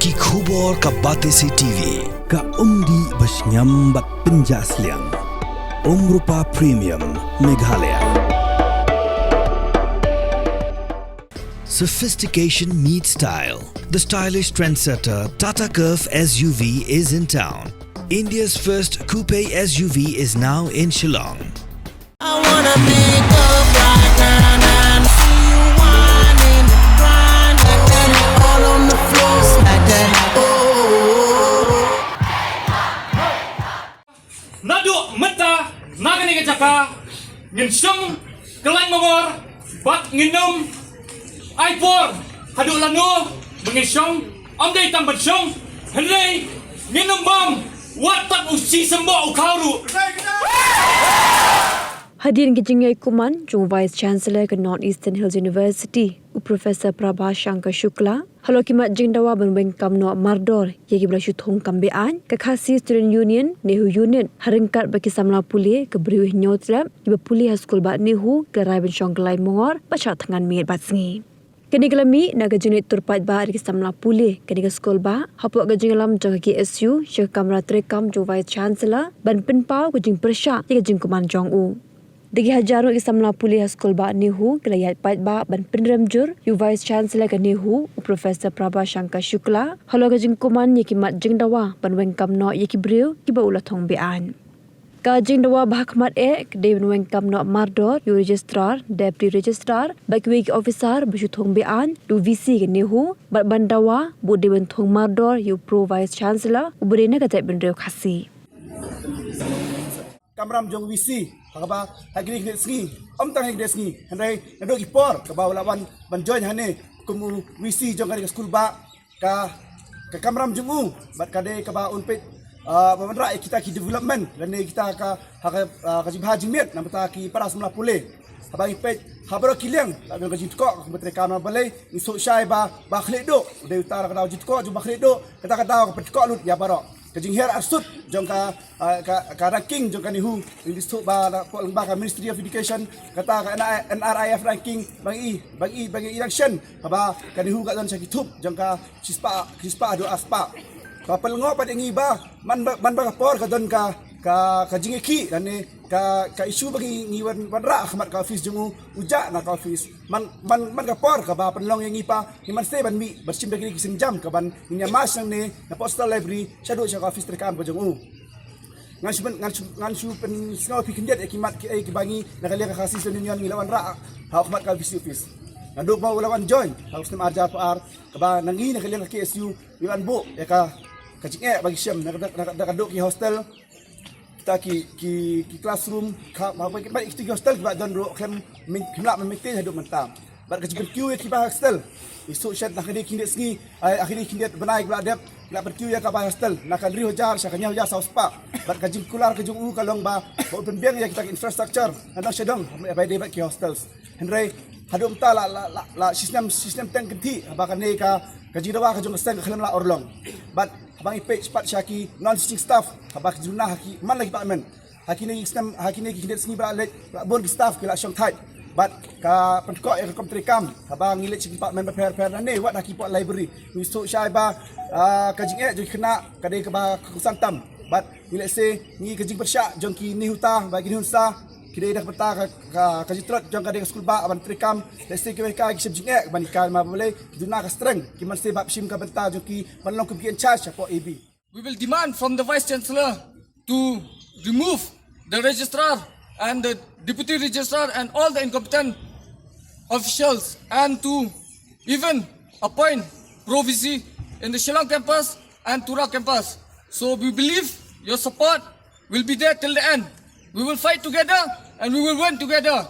ki khubor ka bate si TV ka umdi bas nyambat penjaslian Rupa Premium Meghalaya. Sophistication meets style. The stylish trendsetter Tata Curve SUV is in town. India's first coupe SUV is now in Shillong. I wanna make up right now, see you whining, grinding, all on the floor like that. Naduk meta nagani ke jaka ngin syong kelai mongor bat nginum aipor haduk lanu mengin syong amdai tambat syong hendai nginum bom watak usi sembo ukauru. Hadirin kejenggai Kuman, Jung Vice Chancellor ke Northeastern Hills University, Profesor Prabha Shankar Shukla, halo kimat jeng dawa benbeng kamno mardor, yagi belasyu thong kambean, ke khasi Student Union, Nehu Unit, harengkat bagi Samla Pule, ke beriwih nyotlap, iba Pule Skul bat Nehu, ke rai bensyong kelai mongor, baca Thngan mir bat sengi. Kini kelami naga jenit turpat ba di Samla Pule, kini ke Skul ba, hapuk ke jeng lam jang KSU, syek kamera terekam Jung Vice Chancellor, ban penpau ke jeng persyak, yagi jeng Kuman Jong U. Dagi hajaru ke Samla Pule Skul ba Nehu kelayat pat ba ban penremjur yu Vice Chancellor ke Nehu Profesor Prabha Shankar Shukla halo ke jeng Kuman ye kimat jeng dawa ban wengkam no ye kibriu ki ba ulah thong bean ka jeng dawa bahkmat ke de ban wengkam no mardor yu registrar deputy registrar bakwi officer bu thong bean du VC ke Nehu bat ban dawa bu de ban thong mardor yu Pro Vice Chancellor ubrena ka tai ban reu khasi Kamram jong VC hakaba hagri hne sngi omtang hagri sngi handai ndok ipor ka bawlawan ban join hane kumu VC jong kali Skul ba ka kamram jong bat kade ka ba unpet mamandra kita ki development dan kita ka jibha jimit namata ki para Samla Pule habang ipet habro kileng dan ka jitko betre kana balai iso syai ba khledo de utara ka jitko ju ba khledo kata ka petko lut ya baro kajing her arsut jong ka ranking jong ka Nehu industri ba ko lembaga Ministry of Education kata ka NRIF ranking bagi election ba ka Nehu ka don sa kitup jong ka sispa do aspa ka pelngo pa dingi ba man ba por ka don ka jing ki dan ka isu bagi ngiwan wanra khmat ka office jong uja na ka office man ka por ka ba penlong yang ipa himan stay ban mi bersim bagi kising jam ka ban nya mas nang ne na postal library shadow sa office terkam ko jong ngansu pen singaw pikindet ekimat ki bangi nagalia ka khasi union ngilawan ra ha khmat ka office nanduk mau lawan join harus nem arja par ka ba nangi nagalia ka KSU yuan bu ya ka jing bagi syam nakaduk ki hostel kita ki classroom ka baik kita hostel ki ba don ro Khlem khimla maintain hidup mentam bar ka jiben queue ki ba hostel isu shat nak di kindet sngi akhiri kindet benai ba dep la ber queue ka ba hostel nak ri hojar sakanya hojar sauspa bar ka jing kular ka jung kalong ba open bank ya kita infrastructure andang sedang ba de ba ki hostels henry hadum ta la sistem tank kenti ba ka ne ka jirawa ka jung stand Khlem la orlong but abang ipek cepat syaki non teaching staff abang junah haki man lagi department haki ni sistem haki ni kindet sngi ba lek bon staff kila syong tight but ka pentkok yang kom terikam abang ngilet department prepare ne wat haki pot library ni so syai ba ka jing jadi kena kadai ka ba kusang tam but ngilet se ni ka jing persyak jong ki ni huta bagi ni hunsa kidai dah peta ka jitrot jong kadai Skul ba aban terikam lese ke ka ki jing ban ka ma boleh duna ka streng ki man se bab sim ka benta jong ki manlong ku in charge for AB. We will demand from the Vice Chancellor to remove the registrar and the deputy registrar and all the incompetent officials and to even appoint Pro VC in the Shillong campus and Tura campus. So we believe your support will be there till the end. We will fight together and we will win together.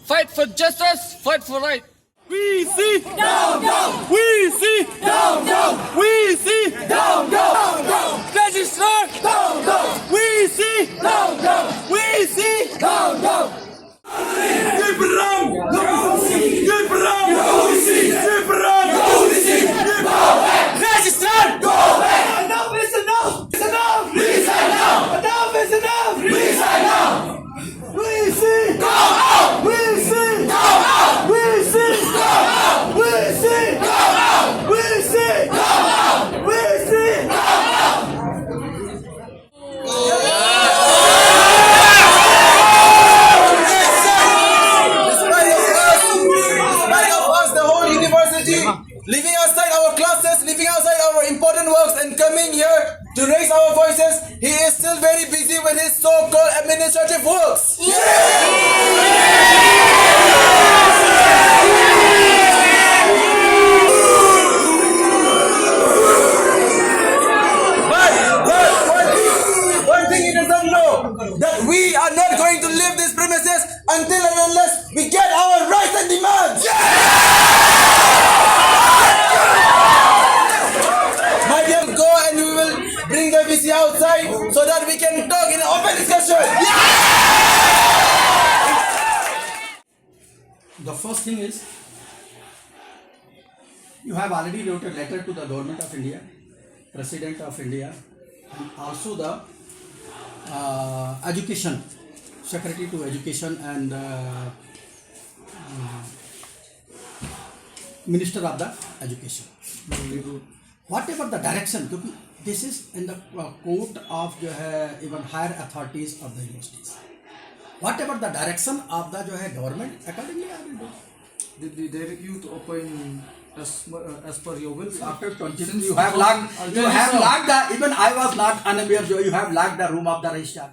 Fight for justice, fight for right. We see down down. We see down down. We see down down. Registrar down down. We see down down. We see down down. Give ram. Give ram. Give ram. Registrar. Go away. Enough is enough. It's enough. Resign now. Enough is enough. Resign now. We see. Go out. We see. Go out. We see. Go out. We see. Go out. We see. Go out. coming here to raise our voices, he is still very busy with his so-called administrative works. But one thing he doesn't know, that we are not going to leave these premises until and unless we get our rights and demands. My dear, go and we will bring the VC outside so that we can talk in an open discussion. The first thing is, you have already wrote a letter to the Government of India, President of India, and also the Education, Secretary to Education and Minister of the Education. Whatever the direction, because this is in the court of even higher authorities of the universities. Whatever the direction of the government, accordingly I will do. Did they direct you to open as per your will? After 20, you have locked the, even I was not unaware, you have locked the room of the registrar.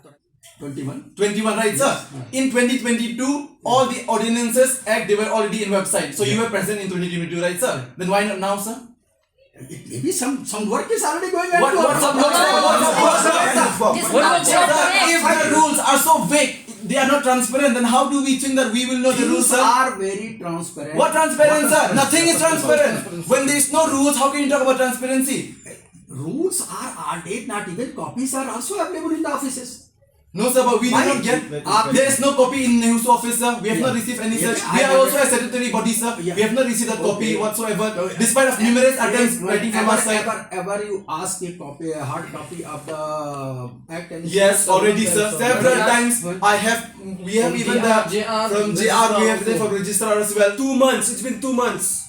21. 21, right, sir? In 2022, all the ordinances act, they were already in website. So you were present in 2022, right, sir? Then why not now, sir? Maybe some work is already going on. What's the If the rules are so vague, they are not transparent, then how do we think that we will know the rules, Rules sir? are very transparent. What transparent, sir? Nothing is transparent. When there is no rules, how can you talk about transparency? Rules are date, not even copies are also available in the offices. No, sir, but we did not get. There is no copy in Nehu's office, sir. We have not received any such. We are also a statutory body, sir. We have not received a copy whatsoever, despite of numerous attempts writing from our side. Ever you ask a copy, a hard copy of the act? And Yes, already, sir. Several times I have. We have even the from JR. We have it from registrar as well. 2 months. It's been 2 months.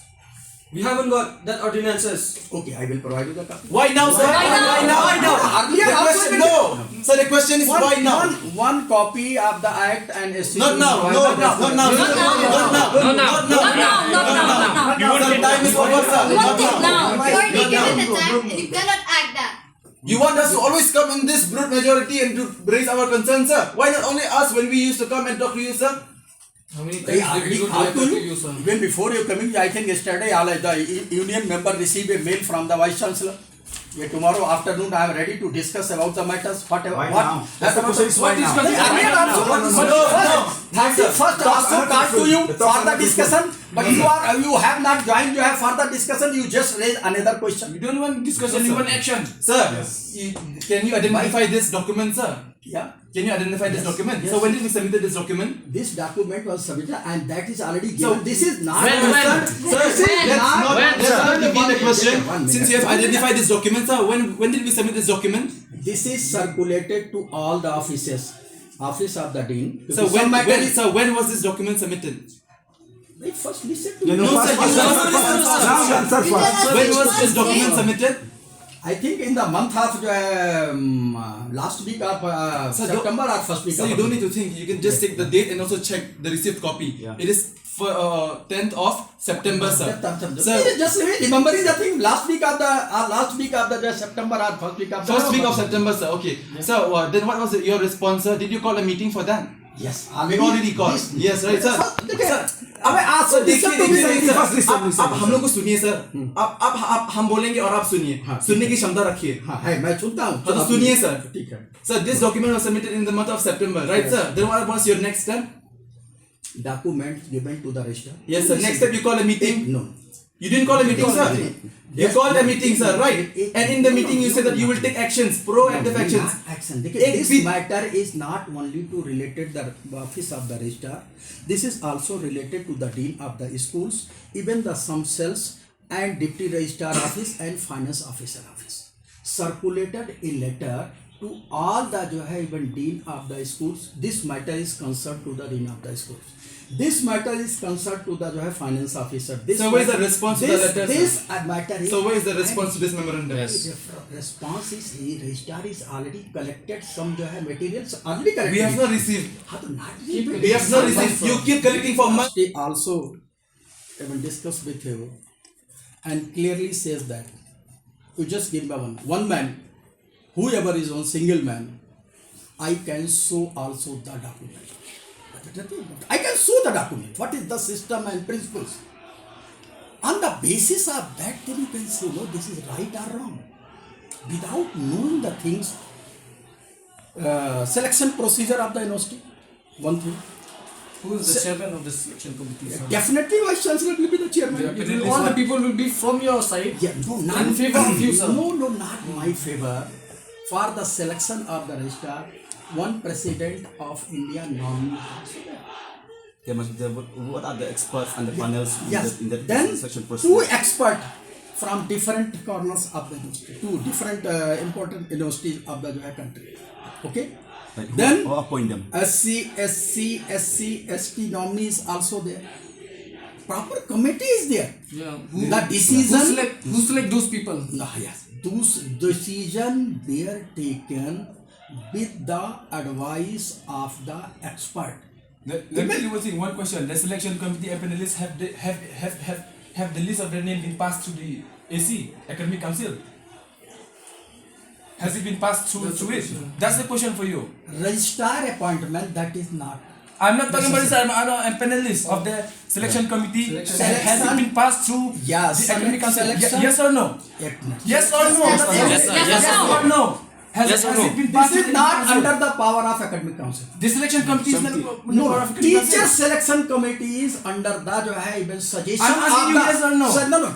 We haven't got that ordinances. Okay, I will provide you the copy. Why now, sir? Why now? Earlier The question, no. So the question is why now? One copy of the act and Not now. Not now. Not now. Not now. Not now. The time is over, sir. You want Not it now. now. You already given the time and you cannot act that. You want us to always come in this brute majority and to raise our concerns, sir? Why not only us when we used to come and talk to you, sir? How many They times did already we go called to to you, sir? Even before you coming, I think yesterday the union member received a mail from the vice chancellor. Yeah, tomorrow afternoon I am ready to discuss about the matters. Whatever. now? That's the question is why now? First also called to you for the discussion, but you have not joined. You have further discussion. You just raise another question. You don't want discussion, you want action. Sir, can you identify this document, sir? Yeah. Can you identify this document? Yes. So when did we submit this document? This document was submitted and that is already given. So this is not. when? Let's not defeat the question. Since you have identified this document, sir, when did we submit this document? This is circulated to all the offices. Office of the dean. So when was this document submitted? Wait, first listen to No, me. sir, When was this document submitted? I think in the month of last week of Sir, September or first week So of you don't need to think. You can just take the date and also check the received copy. It is for 10th of September, sir. Sir, just remembering the thing last week of the September or first week of First week of September, sir. Okay. So then what was your response, sir? Did you call a meeting for that? Yes, We already called. Yes, right, sir. अब आज sir देखिए देखिए listen, sir आप हम लोग को सुनिए sir आप हम बोलेंगे और आप सुनिए सुनने की क्षमता रखिए हाँ है मैं सुनता हूँ तो सुनिए सर ठीक है Sir, this document was submitted in the month of September, right, sir? Then what was your next step? Documents given to the registrar. Yes, sir. Next step, you call a meeting. No. You didn't call a meeting, sir. You called a meeting, sir, right? And in the meeting, you said that you will take actions, proactive actions. Action. This matter is not only to related the office of the registrar. This is also related to the dean of the schools, even the some cells and deputy registrar office and finance officer office. Circulated a letter to all the even dean of the schools. This matter is concerned to the dean of the schools. This matter is concerned to the finance officer. So where is the response to the letter? This matter is. So where is the response to this memorandum? Response is the registrar is already collected some materials already collected. We have not received. We We have not received. You keep collecting for months. They also even discussed with you and clearly says that you just give me one man, whoever is on single man, I can show also the document. I can show the document. What is the system and principles? On the basis of that, then you can say, no, this is right or wrong. Without knowing the things, selection procedure of the university, one thing. Who is the chairman of the selection committee? Definitely, Vice Chancellor will be the chairman. All the people will be from your side. Yeah, no, not in favor of you, sir. No, not my favor. For the selection of the registrar, one president of India nominee. There must be what are the experts and the panels Yes. in that Then selection two process? experts from different corners of the university, two different important universities of the country. Okay. Like Then who appoint them? SC, ST nominees also there. Proper committee is there. Yeah. The decision. Who select those people? Yes. Those decision were taken with the advice of the expert. Let me tell you one thing. One question: the selection committee and panelists have the list of their name been passed to the AC Academic Council? Has it been passed through it? That's the question for you. Registrar appointment, that is not. I'm not talking about this. I'm a panelist of the selection committee. Has it been passed through the Academic Council? Yes or no? Yes or no? Yes or no? Has it been passed? This is not under the power of Academic Council. The selection committee is not under the power of Academic Teacher Council. selection committee is under the even suggestion. I'm asking you yes or no? No.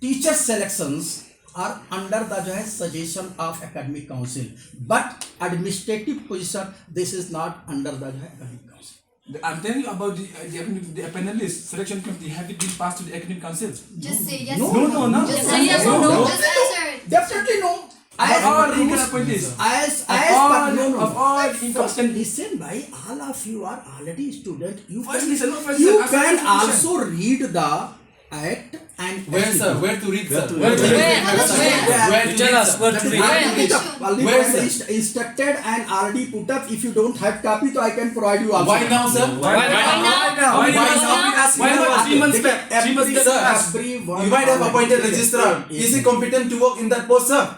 Teacher selections are under the suggestion of Academic Council. But administrative position, this is not under the Academic Council. I'm telling you about the panelist selection committee. Have it been passed to the Academic Council? Just say yes. No. Just say yes or no. Just answer it. Definitely no. As all legal appointees, Of all incompetent. Listen, bhai, all of you are already student. You can also read the act and where sir? Where to read sir? Where to Tell us where to read. Where is instructed and already put up. If you don't have copy, so I can provide you also. Why now, sir? Why now? Why not 3 months back? 3 months back. Everyone You might have appointed already registrar. Is he competent to work in that post, sir?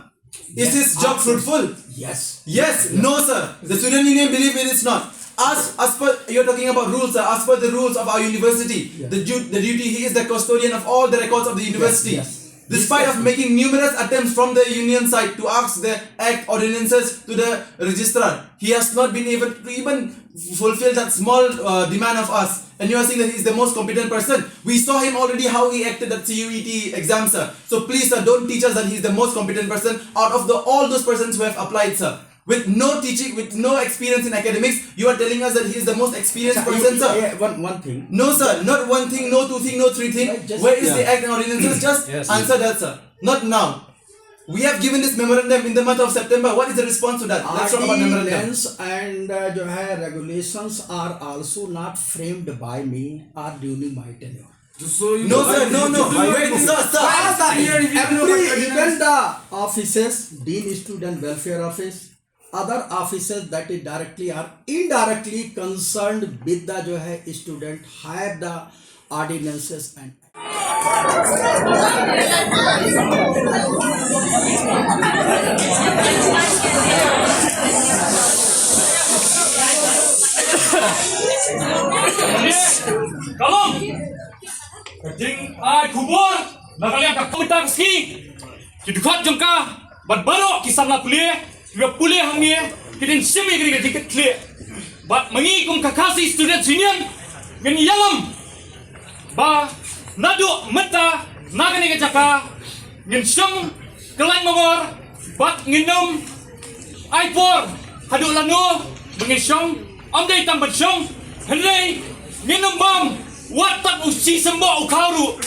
Is his job fruitful? Yes. Yes. No, sir. The student union believe it is not. As per, you're talking about rules, sir. As per the rules of our university, the duty, he is the custodian of all the records of the university. Yes. Despite of making numerous attempts from the union side to ask the act ordinances to the registrar, he has not been able to even fulfill that small demand of us. And you are saying that he is the most competent person. We saw him already how he acted at CUET exam, sir. So please, sir, don't teach us that he is the most competent person out of all those persons who have applied, sir. With no teaching, with no experience in academics, you are telling us that he is the most experienced person, sir. One thing. No, sir. Not one thing, no two thing, no three thing. Where is the act and ordinances? Just answer that, sir. Not now. We have given this memorandum in the month of September. What is the response to that? Let's talk about memorandum. Ordinance and regulations are also not framed by me or during my tenure. So you No, sir. No. Wait, sir. Even the offices, Dean Student Welfare Office, other offices that is directly or indirectly concerned with the student have the ordinances and Kalong! Kajing ay kubur! Nakaliang kapunta ski! Kidukot jong ka! Badbaro ki Samla Pule! Kira Pule hang ni! Kidin simi kiri kajing kle! Bat mangi kong kakasi student sinian! Ngin yalam! Ba! Nadu menta! Nagani kajaka! Ngin siyang kelai mongor! Bat nginum! Aipor! Hadu lanu! Mengin siyang! Amday tambad siyang! Henry! Nginum bam! Watak usi sembo ukaru!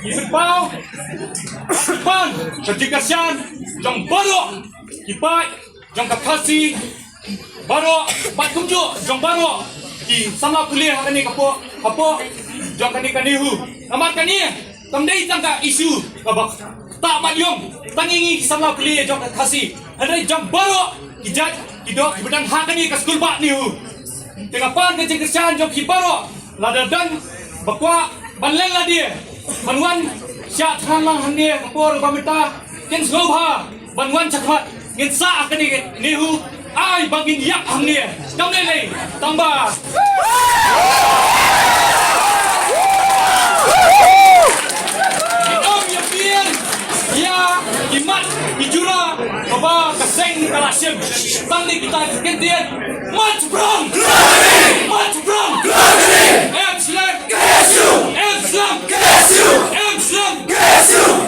Ipau, Ipan, Kajikasian, Jong Baro, Ipai, Jong Kakasi, Baro, Batumjo, Jong Baro, Ki Samla Pule hakani kapo, Jong kani Nehu, Amar kani, tamdai tangka isu, kabak tak mat yong tangingi ki Samla Pule jong khasi andai jong baro ki jat ki dok ki bedang hakani ka skul ba Nehu tengah pan ke Kristian jong ki baro lada dan bakwa banlen la dia banwan Shah Thngan lang hande kapor pamita ken slobha banwan chakhat ngin sa akani Nehu ai bangin yak hamne kamne le tamba Om ya pian ya imat ijura baba kaseng kalasem tangni kita kentian march from march from Islam KSU Islam KSU Islam KSU